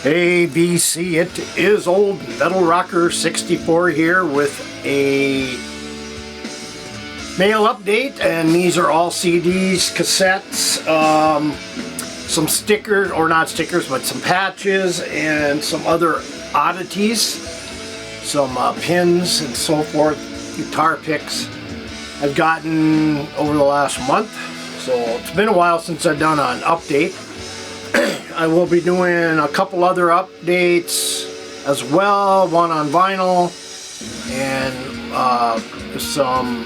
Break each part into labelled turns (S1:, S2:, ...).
S1: ABC, it is old Metal Rocker64 here with a mail update, and these are all CDs, cassettes, some stickers, or not stickers, but some patches and some other oddities, some pins and so forth, guitar picks I've gotten over the last month. So it's been a while since I've done an update. I will be doing a couple other updates as well, one on vinyl and some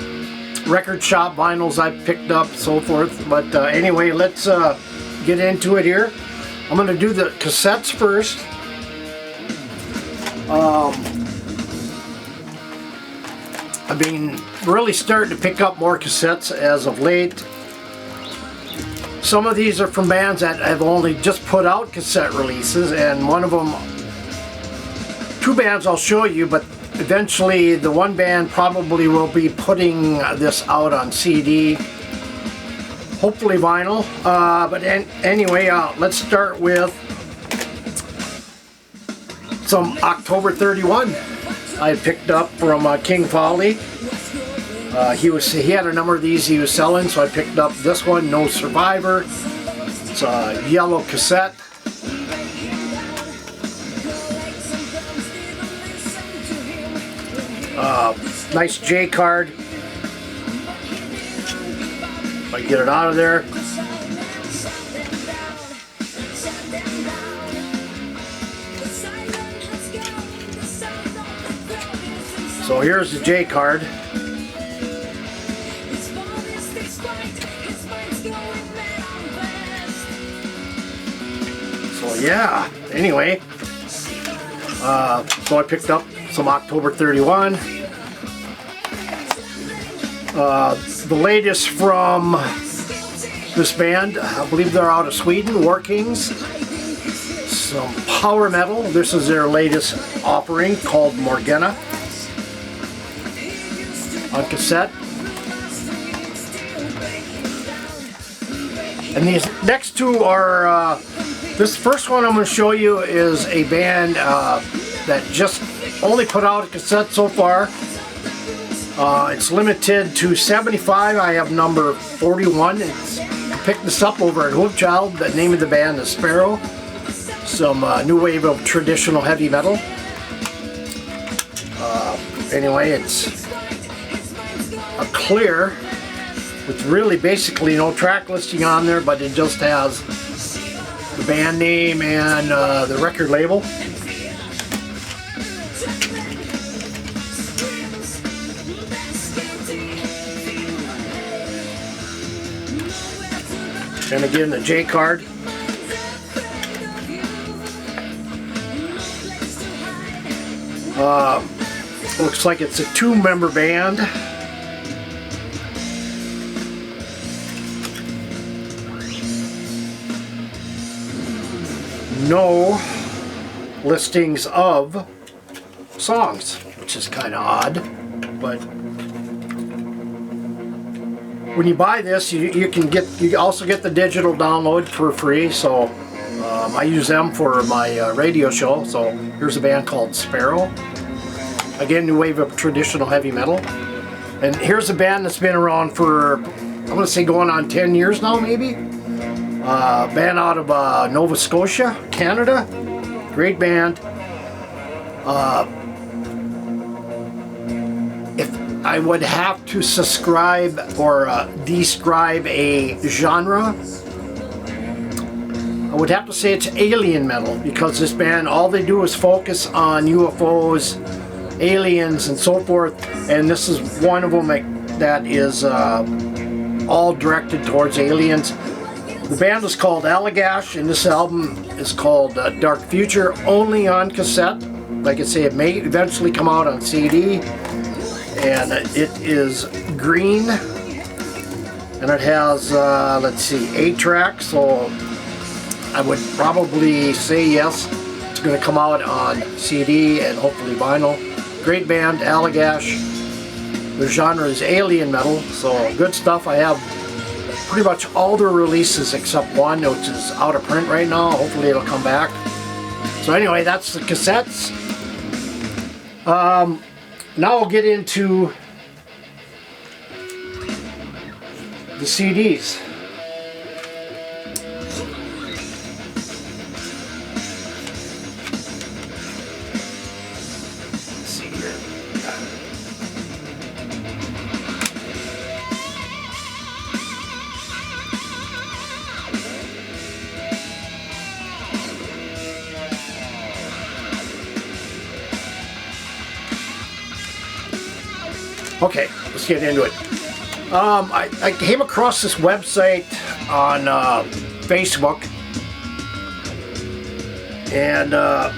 S1: record shop vinyls I picked up, so forth. But anyway, let's get into it here. I'm going to do the cassettes first. I've been really starting to pick up more cassettes as of late. Some of these are from bands that have only just put out cassette releases, and one of them, two bands I'll show you, but eventually the one band probably will be putting this out on CD, hopefully vinyl. Anyway, let's start with some October 31 I picked up from King Folly. He had a number of these he was selling, so I picked up this one, No Survivor. It's a yellow cassette. Nice J card. If I can get it out of there. So here's the J card. So yeah, anyway, so I picked up some October 31. The latest from this band, I believe they're out of Sweden, War Kings. Some power metal. This is their latest offering called Morgana on cassette. And these next two are, this first one I'm going to show you is a band that just only put out a cassette so far. It's limited to 75. I have number 41. I picked this up over at Hoopchild. The name of the band is Sparrow. Some new wave of traditional heavy metal. Anyway, it's a clear with really basically no track listing on there, but it just has the band name and the record label. And again, the J card. Looks like it's a two-member band. No listings of songs, which is kind of odd, but when you buy this, you also get the digital download for free. So I use them for my radio show. So here's a band called Sparrow. Again, new wave of traditional heavy metal. And here's a band that's been around for, I'm going to say, going on 10 years now, maybe. Band out of Nova Scotia, Canada. Great band. If I would have to subscribe or describe a genre, I would have to say it's alien metal, because this band, all they do is focus on UFOs, aliens, and so forth. And this is one of them that is all directed towards aliens. The band is called Allagash, and this album is called Dark Future, only on cassette. Like I say, it may eventually come out on CD, and it is green, and it has, let's see, 8 tracks, so I would probably say yes, it's going to come out on CD and hopefully vinyl. Great band, Allagash. The genre is alien metal, so good stuff. I have pretty much all their releases except one, which is out of print right now. Hopefully it'll come back. So anyway, that's the cassettes. Now we'll get into the CDs. Let's see here. Okay, let's get into it. I came across this website on Facebook, and I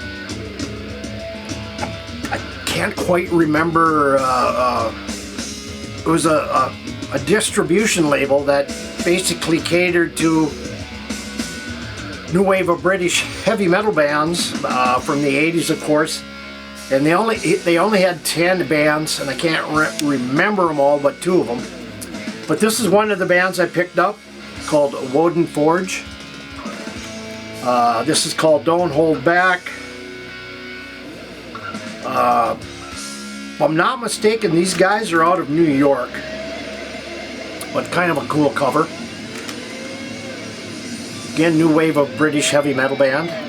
S1: can't quite remember. It was a distribution label that basically catered to new wave of British heavy metal bands from the 80s, of course. And they only had 10 bands, and I can't remember them all, but 2 of them. But this is one of the bands I picked up, called Woden Forge. This is called Don't Hold Back. If I'm not mistaken, these guys are out of New York, but kind of a cool cover. Again, new wave of British heavy metal band.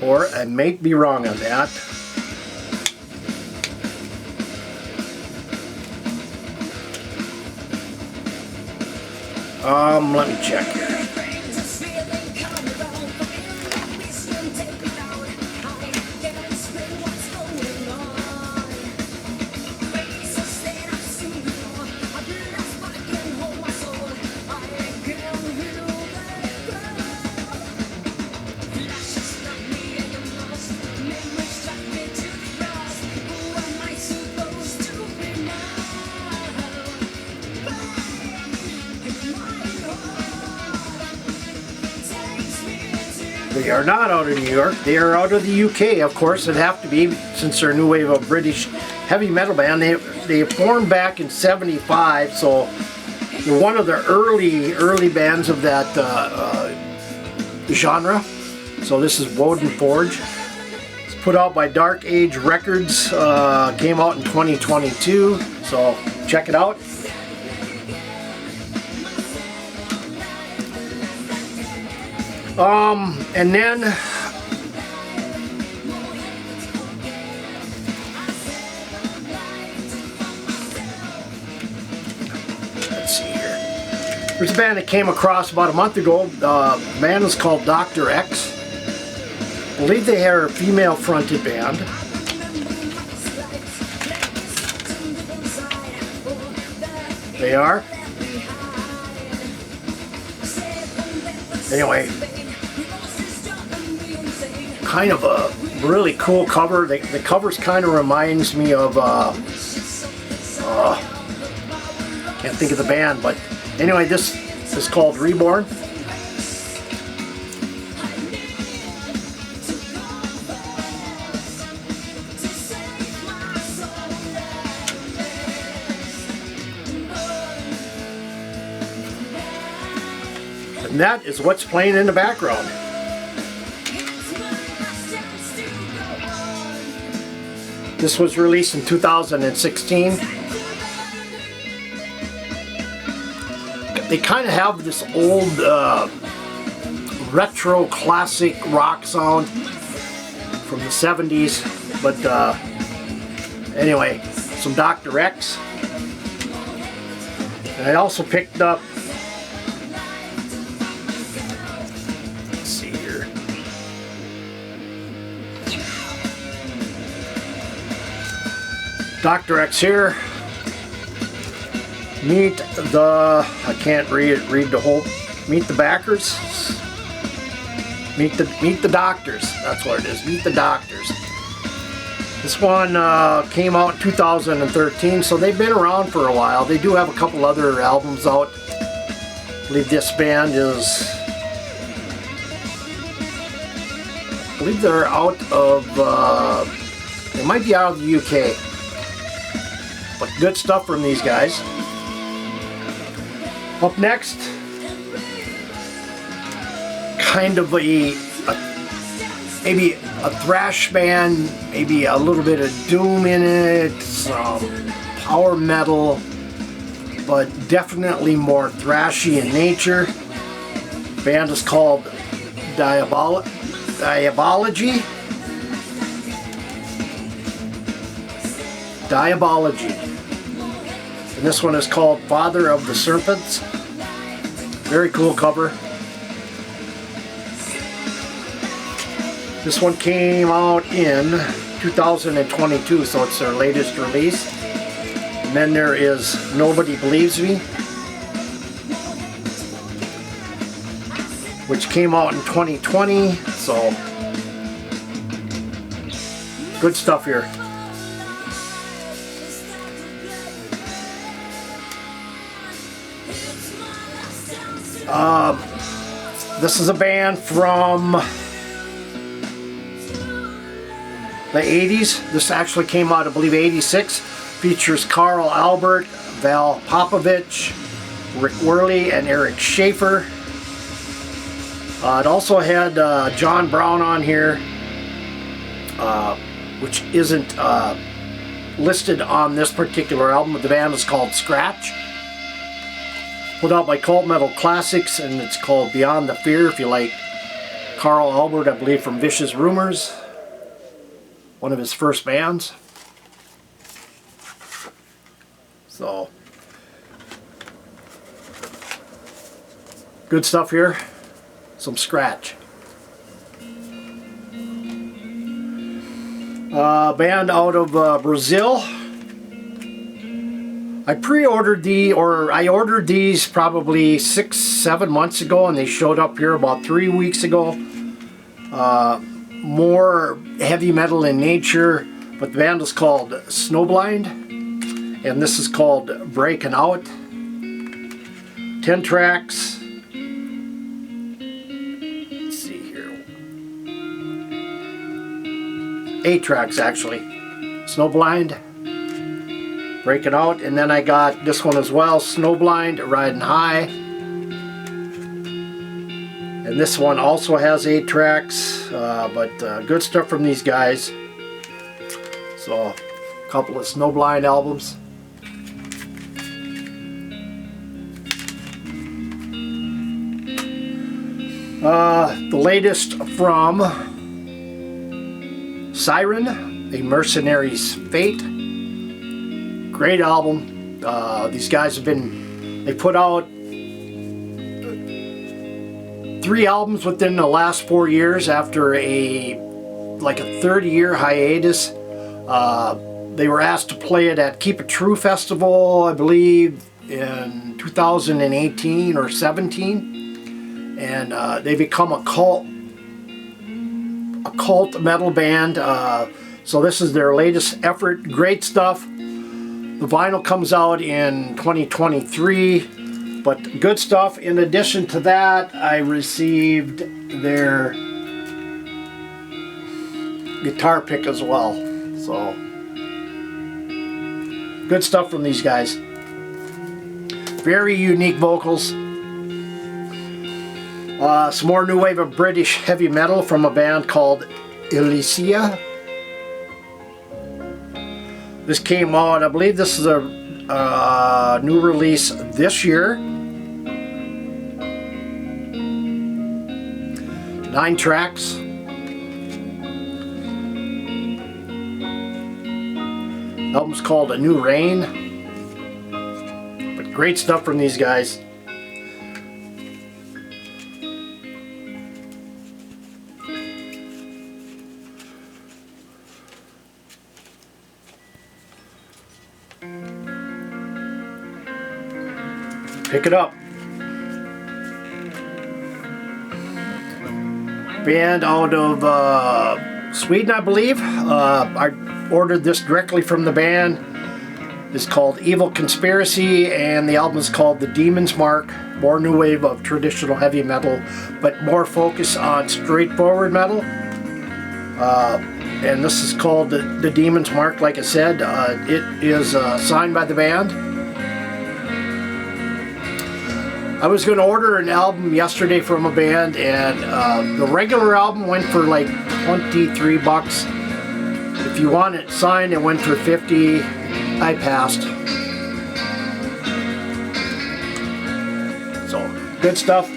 S1: Or I may be wrong on that. Let me check here. They are not out of New York. They are out of the UK, of course. It'd have to be, since they're a new wave of British heavy metal band. They formed back in '75, so they're one of the early bands of that genre. So this is Woden Forge. It's put out by Dark Age Records. Came out in 2022. So check it out. And then let's see here. There's a band that came across about a month ago. The band is called Dr. X. I believe they are a female fronted band. They are. Anyway, kind of a really cool cover. The cover's kind of reminds me of can't think of the band, but anyway, this is called Reborn. And that is what's playing in the background. This was released in 2016. They kind of have this old retro classic rock sound from the 70s, but anyway, some Dr. X. And I also picked up, let's see here, Dr. X here. Meet the, I can't read the whole, Meet the Backers. Meet the Doctors. That's what it is. Meet the Doctors. This one came out in 2013, so they've been around for a while. They do have a couple other albums out. I believe this band is, I believe they're out of, they might be out of the UK. But good stuff from these guys. Up next, kind of maybe a thrash band, maybe a little bit of doom in it, some power metal, but definitely more thrashy in nature. The band is called Diabology. And this one is called Father of the Serpents. Very cool cover. This one came out in 2022, so it's their latest release. And then there is Nobody Believes Me, which came out in 2020, so good stuff here. This is a band from the 80s. This actually came out, I believe, 86. Features Carl Albert, Val Popovich, Rick Worley, and Eric Schaefer. It also had John Brown on here, which isn't listed on this particular album. The band is called Scratch. Put out by Cult Metal Classics, and it's called Beyond the Fear. If you like Carl Albert, I believe from Vicious Rumors, one of his first bands. So, good stuff here. Some Scratch. Band out of Brazil. I pre-ordered I ordered these probably 6-7 months ago, and they showed up here about 3 weeks ago. More heavy metal in nature, but the band is called Snowblind, and this is called Breaking Out. 10 tracks. Let's see here. 8 tracks actually. Snowblind, Breaking Out, and then I got this one as well, Snowblind, Riding High. And this one also has 8 tracks, but good stuff from these guys. So, a couple of Snowblind albums. The latest from Siren, A Mercenary's Fate. Great album. These guys they put out 3 albums within the last 4 years after a 30-year hiatus. They were asked to play it at Keep It True Festival, I believe, in 2018 or 17, and they become a cult metal band. So this is their latest effort. Great stuff. The vinyl comes out in 2023, but good stuff. In addition to that, I received their guitar pick as well. So, good stuff from these guys. Very unique vocals. Some more new wave of British heavy metal from a band called Elysia. This came out, I believe this is a new release this year. 9 tracks. The album's called A New Rain. But great stuff from these guys. Pick it up. Band out of Sweden, I believe. I ordered this directly from the band. It's called Evil Conspiracy, and the album is called The Demon's Mark. More new wave of traditional heavy metal, but more focus on straightforward metal. And this is called The Demon's Mark, like I said. It is signed by the band. I was going to order an album yesterday from a band, and the regular album went for like 23 bucks. If you want it signed, it went for 50. I passed. So, good stuff.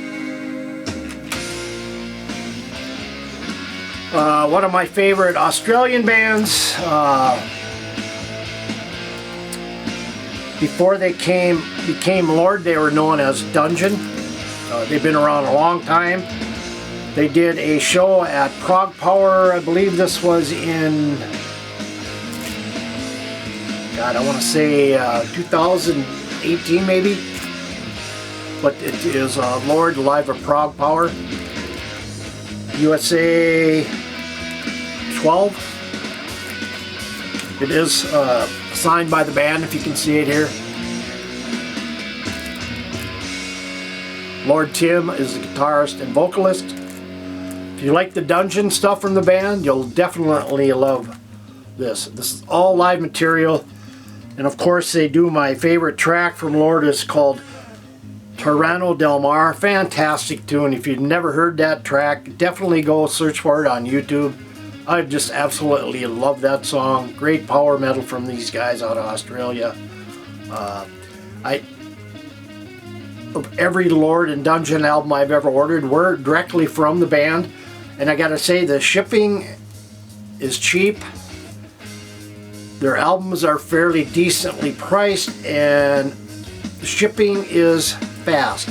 S1: One of my favorite Australian bands. Before they became Lord, they were known as Dungeon. They've been around a long time. They did a show at Prague Power. I believe this was in, God, I want to say 2018 maybe. But it is Lord live at Prague Power. USA 12. It is signed by the band, if you can see it here. Lord Tim is the guitarist and vocalist. If you like the Dungeon stuff from the band, you'll definitely love this. This is all live material. And of course they do my favorite track from Lord. Is called Tyranno del Mar. Fantastic tune. If you've never heard that track, definitely go search for it on YouTube. I just absolutely love that song. Great power metal from these guys out of Australia. Of every Lord and Dungeon album I've ever ordered were directly from the band, and I gotta say the shipping is cheap. Their albums are fairly decently priced, and the shipping is fast.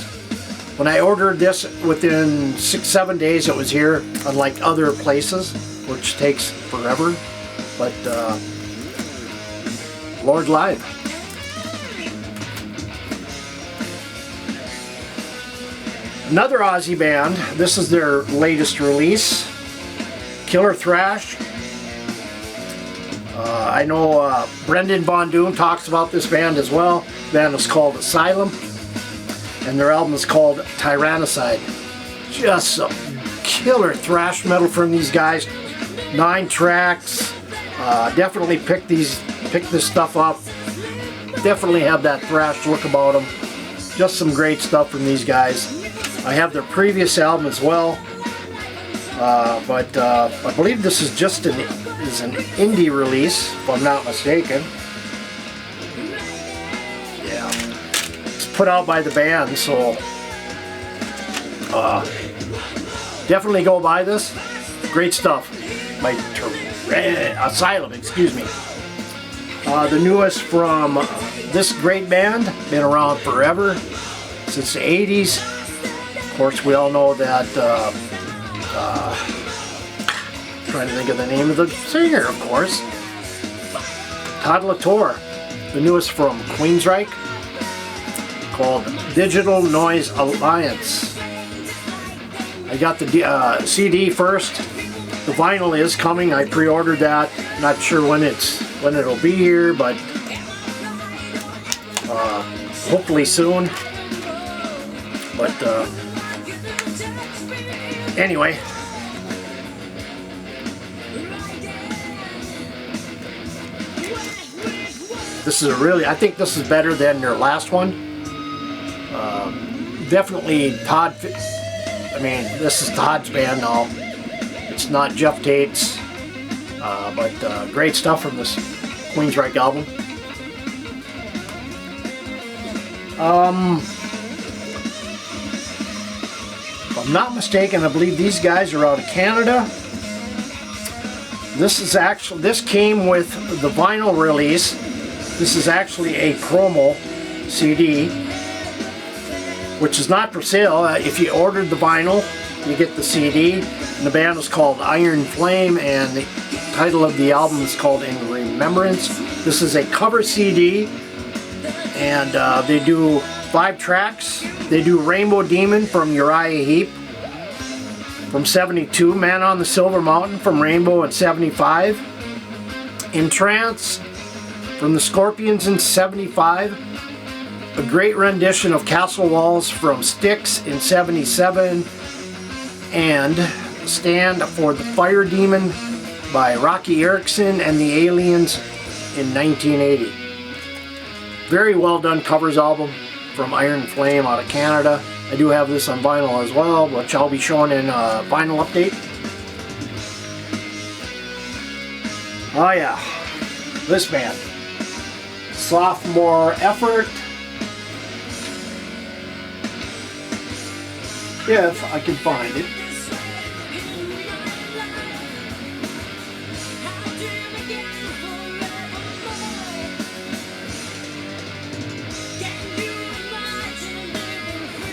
S1: When I ordered this, within 6-7 days it was here, unlike other places, which takes forever. But Lord live. Another Aussie band. This is their latest release, Killer Thrash. I know Brendan Von Doom talks about this band as well. The band is called Asylum, and their album is called Tyrannicide. Just some killer thrash metal from these guys. 9 tracks. Definitely pick this stuff up. Definitely have that thrash look about them. Just some great stuff from these guys. I have their previous album as well, but I believe this is just an indie release, if I'm not mistaken. Yeah, it's put out by the band, so definitely go buy this. Great stuff. By Asylum, excuse me. The newest from this great band, been around forever, since the 80s. Of course, we all know that, trying to think of the name of the singer, of course. Todd LaTorre, the newest from Queensryche, called Digital Noise Alliance. I got the CD first. The vinyl is coming. I pre-ordered that. Not sure when it'll be here, but hopefully soon. But anyway, this is I think this is better than their last one. Definitely Todd. I mean, this is Todd's band now. It's not Jeff Tate's, but great stuff from this Queensryche album. If I'm not mistaken, I believe these guys are out of Canada. This came with the vinyl release. This is actually a promo CD, which is not for sale. If you ordered the vinyl, you get the CD. And the band is called Iron Flame, and the title of the album is called In Remembrance. This is a cover CD, and they do 5 tracks. They do Rainbow Demon from Uriah Heep from 72, Man on the Silver Mountain from Rainbow in 75, In Trance from the Scorpions in 75, a great rendition of Castle Walls from Styx in 77, and Stand for the Fire Demon by Rocky Erickson and the Aliens in 1980. Very well done covers album. from Iron Flame out of Canada. I do have this on vinyl as well, which I'll be showing in a vinyl update. Oh yeah, this band. Sophomore Effort. If I can find it.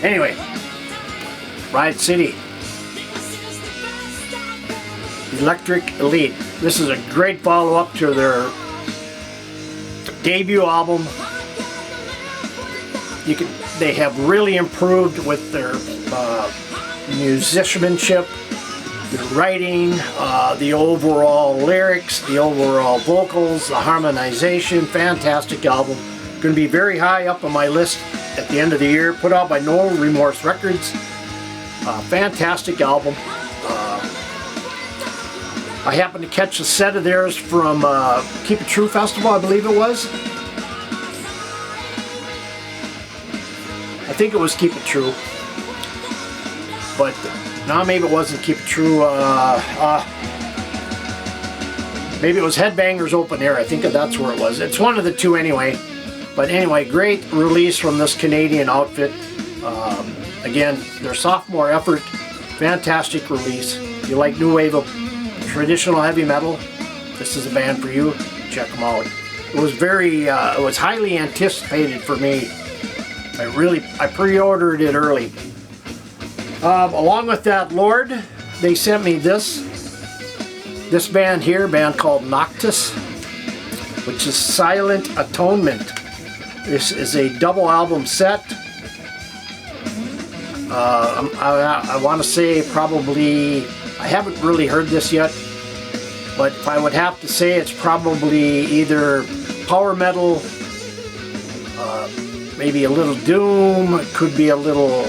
S1: Anyway, Riot City, Electric Elite. This is a great follow-up to their debut album. They have really improved with their musicianship, the writing, the overall lyrics, the overall vocals, the harmonization. Fantastic album. Going to be very high up on my list at the end of the year. Put out by No Remorse Records. Fantastic album. I happened to catch a set of theirs from Keep It True Festival, I believe it was. I think it was Keep It True. But no, maybe it wasn't Keep It True. Maybe it was Headbangers Open Air. I think that's where it was. It's one of the two anyway. But anyway, great release from this Canadian outfit. Again, their sophomore effort, fantastic release. If you like new wave of traditional heavy metal, this is a band for you. Check them out. It was it was highly anticipated for me. I pre-ordered it early. Along with that, Lord, they sent me this band here, a band called Noctis, which is Silent Atonement. This is a double album set. I want to say probably, I haven't really heard this yet, but if I would have to say, it's probably either power metal, maybe a little doom, it could be a little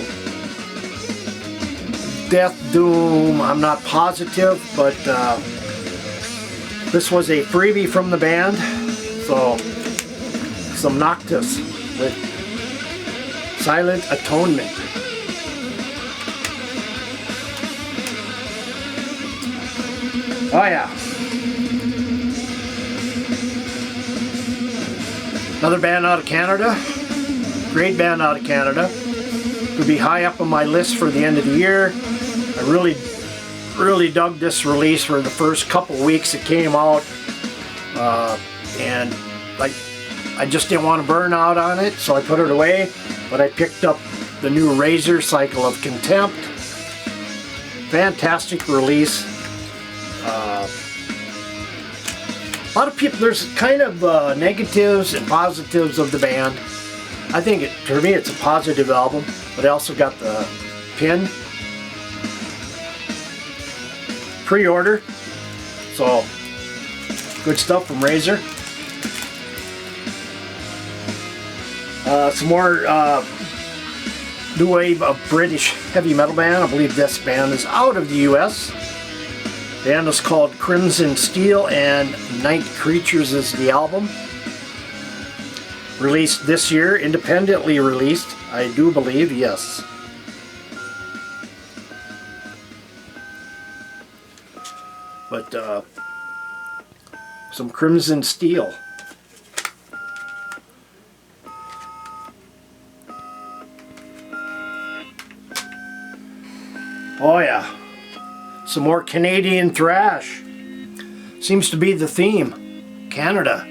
S1: death doom, I'm not positive, but this was a freebie from the band, so some Noctis with Silent Atonement. Oh yeah. Another band out of Canada. Great band out of Canada. Could be high up on my list for the end of the year. I really dug this release for the first couple weeks it came out. And I just didn't want to burn out on it, so I put it away. But I picked up the new Razor Cycle of Contempt. Fantastic release. A lot of people, there's kind of negatives and positives of the band. I think, for me, it's a positive album, but I also got the pin pre-order, so good stuff from Razor. Some more new wave of British heavy metal band. I believe this band is out of the US. The band is called Crimson Steel, and Night Creatures is the album. Released this year, independently released, I do believe, yes. But some Crimson Steel. Oh yeah. Some more Canadian thrash. Seems to be the theme. Canada.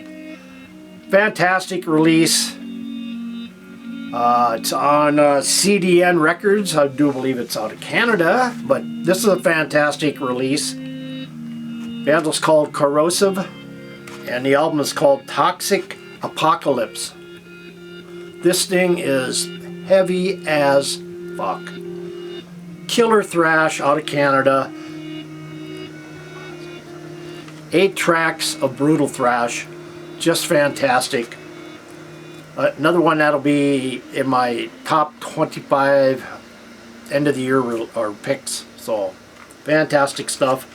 S1: Fantastic release. It's on CDN Records. I do believe it's out of Canada, but this is a fantastic release. The band is called Corrosive, and the album is called Toxic Apocalypse. This thing is heavy as fuck. Killer thrash out of Canada. 8 tracks of brutal thrash. Just fantastic. Another one that'll be in my top 25 end of the year or picks. So, fantastic stuff.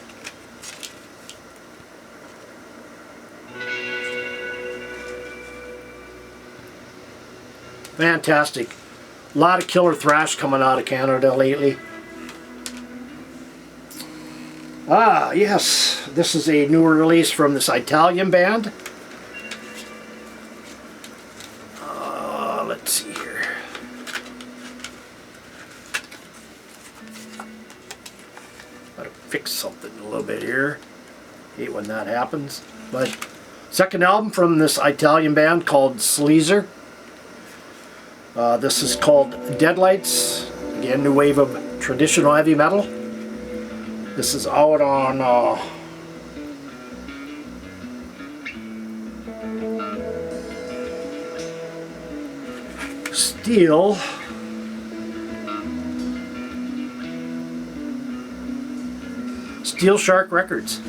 S1: Fantastic. A lot of killer thrash coming out of Canada lately. Ah, yes. This is a newer release from this Italian band. Let's see here. Gotta fix something a little bit here. Hate when that happens. But second album from this Italian band called Sleazer. This is called Deadlights. Again, new wave of traditional heavy metal. This is out on Steel Shark Records.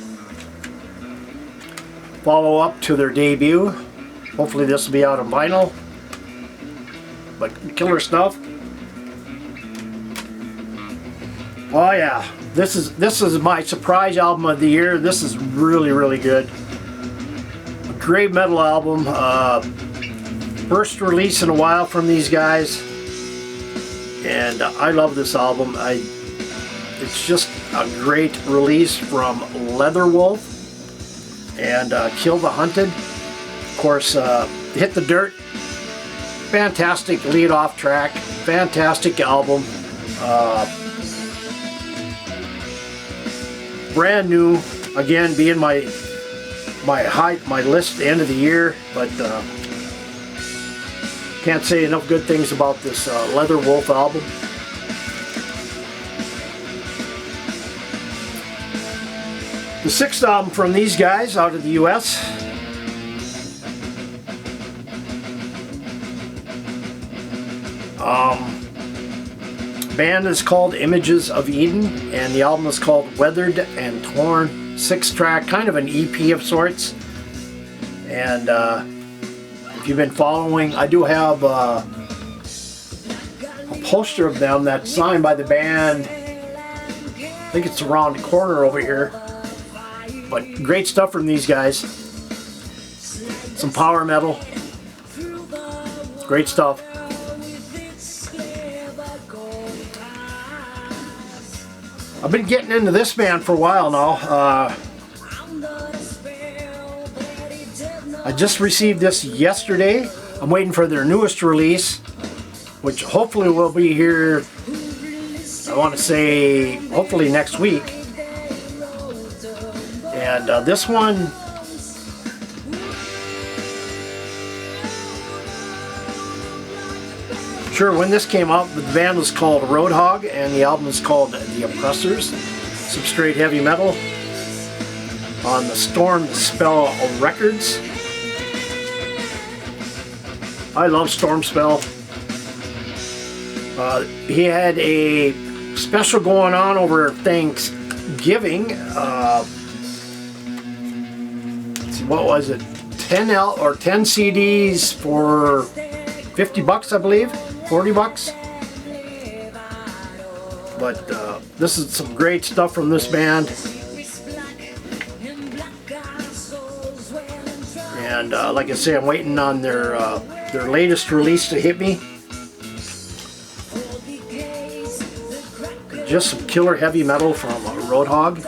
S1: Follow up to their debut. Hopefully this will be out on vinyl. But killer stuff. Oh yeah, this is my surprise album of the year. This is really, really good. A great metal album. First release in a while from these guys, and I love this album. It's just a great release from Leatherwolf and Kill the Hunted. Of course, Hit the Dirt. Fantastic lead-off track. Fantastic album. Brand new. Again, being my list at the end of the year, but can't say enough good things about this Leatherwolf album. The sixth album from these guys out of the US. Band is called Images of Eden, and the album is called Weathered and Torn. 6-track, kind of an EP of sorts. And if you've been following, I do have a poster of them that's signed by the band. I think it's around the corner over here. But great stuff from these guys. Some power metal. Great stuff. I've been getting into this band for a while now. I just received this yesterday. I'm waiting for their newest release, which hopefully will be here, I want to say, hopefully next week. And this one, sure, when this came out, the band was called Roadhog, and the album is called The Oppressors. Some straight heavy metal on the Storm Spell Records. I love Storm Spell. He had a special going on over Thanksgiving. Let's see, what was it? 10 CDs for $50, I believe. 40 bucks. But this is some great stuff from this band. And like I say, I'm waiting on their latest release to hit me. Just some killer heavy metal from Roadhog.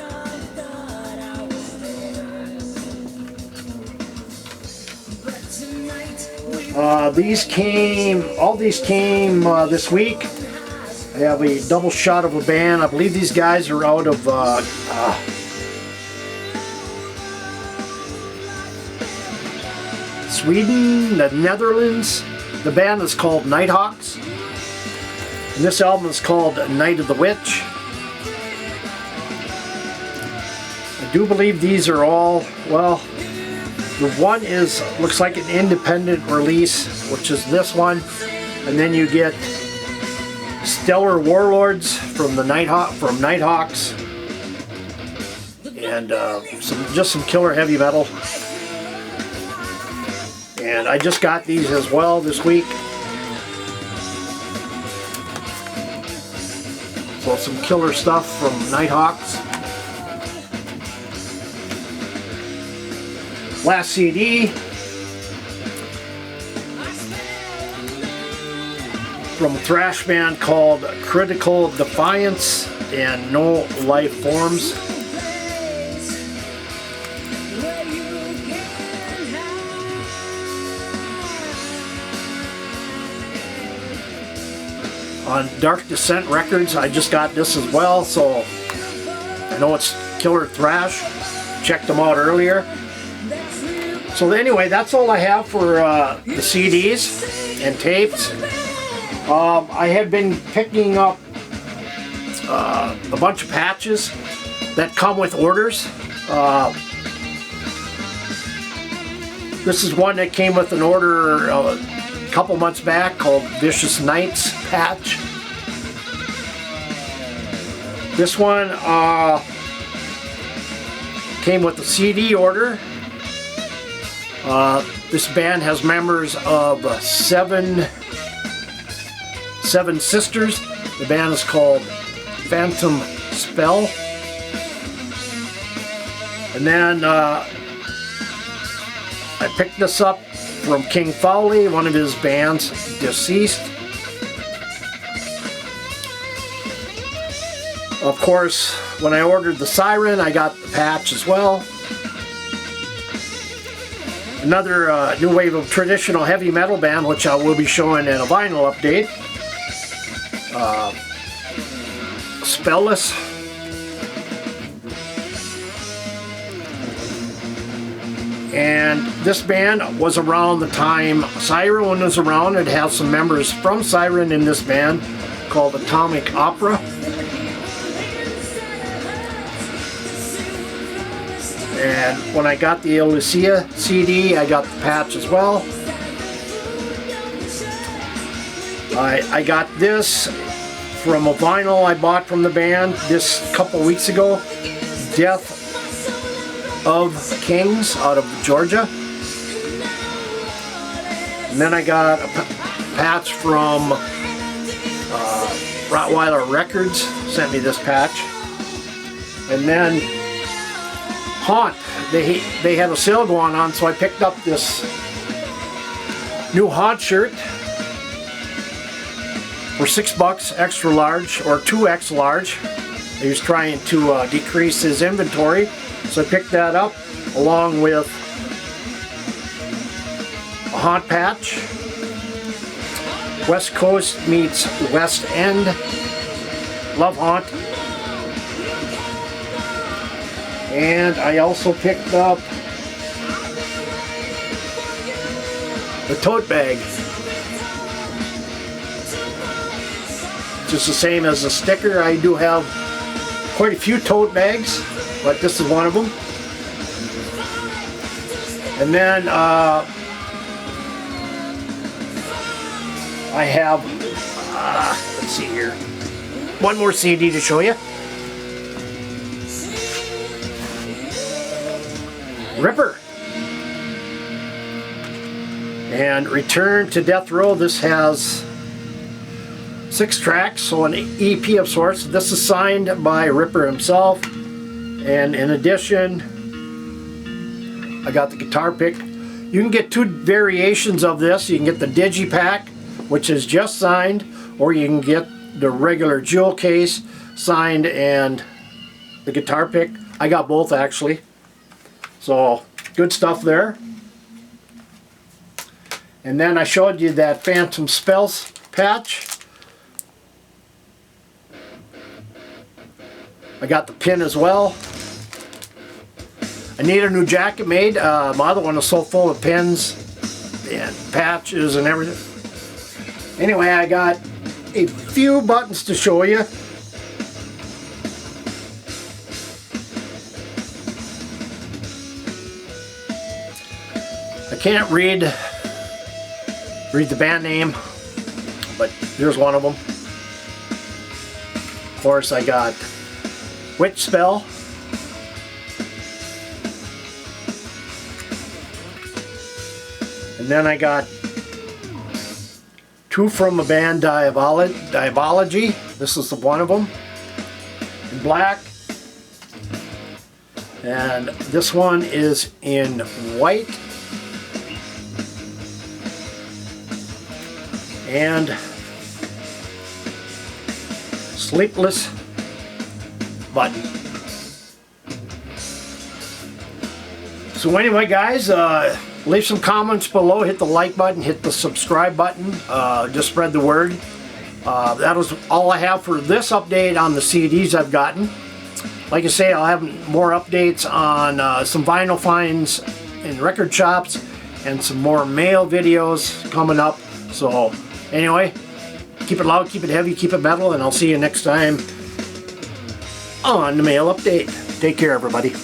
S1: All these came this week. I have a double shot of a band. I believe these guys are out of Sweden, the Netherlands. The band is called Nighthawks. And this album is called Night of the Witch. I do believe these are all, well, the one looks like an independent release, which is this one. And then you get Stellar Warlords from Nighthawks. And just some killer heavy metal. And I just got these as well this week. So some killer stuff from Nighthawks. Last CD. from a thrash band called Critical Defiance and No Life Forms. On Dark Descent Records, I just got this as well, so I know it's killer thrash. Checked them out earlier. So anyway, that's all I have for the CDs and tapes. I have been picking up a bunch of patches that come with orders. This is one that came with an order a couple months back called Vicious Nights patch. This one came with a CD order. This band has members of seven sisters. The band is called Phantom Spell. And then I picked this up from King Fowley, one of his bands, deceased. Of course, when I ordered the Siren, I got the patch as well. Another new wave of traditional heavy metal band, which I will be showing in a vinyl update. Spellless. And this band was around the time Siren was around. It has some members from Siren in this band called Atomic Opera. And when I got the Lucia CD, I got the patch as well. I got this from a vinyl I bought from the band this couple weeks ago. Death of Kings out of Georgia. And then I got a patch from Rottweiler Records, sent me this patch. And then Haunt, they had a sale going on, so I picked up this new Haunt shirt for $6 extra large, or 2X large. He was trying to decrease his inventory, so I picked that up along with a Haunt patch. West Coast meets West End. Love Haunt. And I also picked up the tote bag. Just the same as the sticker. I do have quite a few tote bags, but this is one of them. And then I have, let's see here, one more CD to show you. Ripper. And Return to Death Row. This has 6 tracks, so an EP of sorts. This is signed by Ripper himself. And in addition, I got the guitar pick. You can get 2 variations of this. You can get the Digipack, which is just signed, or you can get the regular jewel case signed and the guitar pick. I got both actually. So, good stuff there. And then I showed you that Phantom Spells patch. I got the pin as well. I need a new jacket made. My other one is so full of pins and patches and everything. Anyway, I got a few buttons to show you. I can't read the band name, but here's one of them. Of course, I got Witch Spell. And then I got 2 from a band, Diabology. This is the one of them in black. And this one is in white. And Sleepless. But so anyway, guys, leave some comments below, hit the like button, hit the subscribe button, just spread the word. That was all I have for this update on the CDs I've gotten. Like I say, I'll have more updates on some vinyl finds in record shops and some more mail videos coming up. So anyway, keep it loud, keep it heavy, keep it metal, and I'll see you next time on the Mail Update. Take care, everybody.